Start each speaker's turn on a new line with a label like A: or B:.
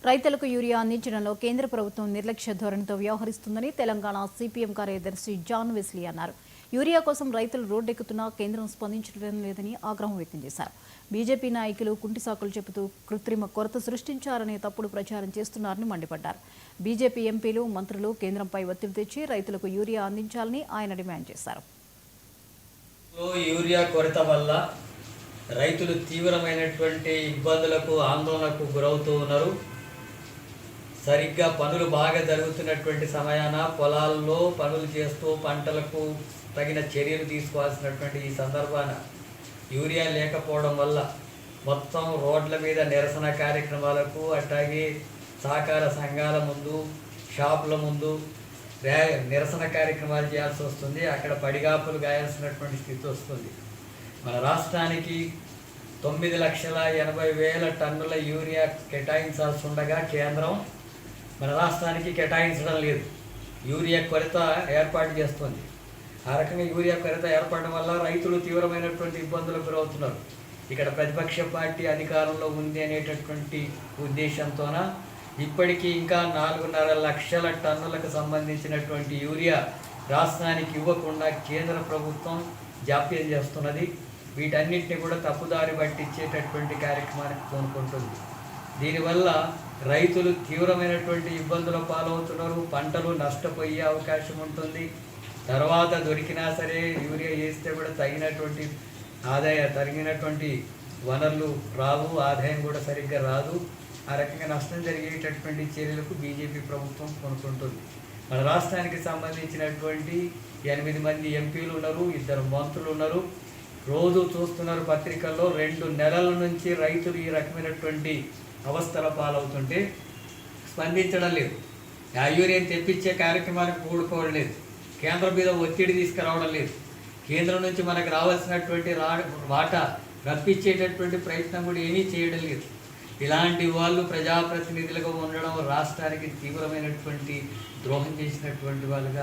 A: రైతులకు యూరియా అందించడంలో కేంద్ర ప్రభుత్వం నిర్లక్ష్య ధోరణితో వ్యవహరిస్తుందని తెలంగాణ సిపిఎం కార్యదర్శి జాన్ వెస్లీ అన్నారు. యూరియా కోసం రైతులు రోడ్డెక్కుతున్నా కేంద్రం స్పందించడం లేదని ఆగ్రహం వ్యక్తం చేశారు. బీజేపీ నాయకులు కుంటిసాకులు చెబుతూ కృత్రిమ కొరత సృష్టించారనే తప్పుడు ప్రచారం చేస్తున్నారని మండిపడ్డారు. బీజేపీ ఎంపీలు, మంత్రులు కేంద్రంపై ఒత్తిడి తెచ్చి రైతులకు యూరియా అందించాలని ఆయన డిమాండ్ చేశారు.
B: యూరియా కొరత వల్ల రైతులు తీవ్రమైనటువంటి ఇబ్బందులకు, ఆందోళనకు గురవుతూ ఉన్నారు. సరిగ్గా పనులు బాగా జరుగుతున్నటువంటి సమయాన పొలాల్లో పనులు చేస్తూ పంటలకు తగిన చర్యలు తీసుకోవాల్సినటువంటి ఈ సందర్భాన యూరియా లేకపోవడం వల్ల మొత్తం రోడ్ల మీద నిరసన కార్యక్రమాలకు, అట్లాగే సహకార సంఘాల ముందు, షాపుల ముందు నిరసన కార్యక్రమాలు చేయాల్సి వస్తుంది. అక్కడ పడిగాపులు గాయాల్సినటువంటి స్థితి వస్తుంది. మన రాష్ట్రానికి 9,80,000 టన్నుల యూరియా కేటాయించాల్సి ఉండగా కేంద్రం మన రాష్ట్రానికి కేటాయించడం లేదు. యూరియా కొరత ఏర్పాటు చేస్తుంది. ఆ రకంగా యూరియా కొరత ఏర్పడడం వల్ల రైతులు తీవ్రమైనటువంటి ఇబ్బందులకు గురవుతున్నారు. ఇక్కడ ప్రతిపక్ష పార్టీ అధికారంలో ఉంది అనేటటువంటి ఉద్దేశంతోన ఇప్పటికీ ఇంకా 4.5 లక్షల టన్నులకు సంబంధించినటువంటి యూరియా రాష్ట్రానికి ఇవ్వకుండా కేంద్ర ప్రభుత్వం జాప్యం చేస్తున్నది. వీటన్నిటిని కూడా తప్పుదారి పట్టించేటటువంటి కార్యక్రమానికి పూనుకుంటుంది. దీనివల్ల రైతులు తీవ్రమైనటువంటి ఇబ్బందుల పాలవుతున్నారు. పంటలు నష్టపోయే అవకాశం ఉంటుంది. తర్వాత దొరికినా సరే యూరియా వేస్తే కూడా తగినటువంటి తగినటువంటి వనరులు రావు, ఆదాయం కూడా సరిగ్గా రాదు. ఆ రకంగా నష్టం జరిగేటటువంటి చర్యలకు బీజేపీ ప్రభుత్వం కొనుక్కుంటుంది. మన రాష్ట్రానికి సంబంధించినటువంటి 8 మంది ఎంపీలు ఉన్నారు, 2 మంత్రులు ఉన్నారు. రోజు చూస్తున్నారు పత్రికల్లో. 2 నెలల నుంచి రైతులు ఈ రకమైనటువంటి అవస్థల పాలవుతుంటే స్పందించడం లేదు. ఆ యూరియాని తెప్పించే కార్యక్రమానికి కూడుకోవడం లేదు. కేంద్రం మీద ఒత్తిడి తీసుకురావడం లేదు. కేంద్రం నుంచి మనకు రావాల్సినటువంటి వాటా రప్పించేటటువంటి ప్రయత్నం కూడా ఏమీ చేయడం లేదు. ఇలాంటి వాళ్ళు ప్రజాప్రతినిధులుగా ఉండడం రాష్ట్రానికి తీవ్రమైనటువంటి ద్రోహం చేసినటువంటి వాళ్ళుగా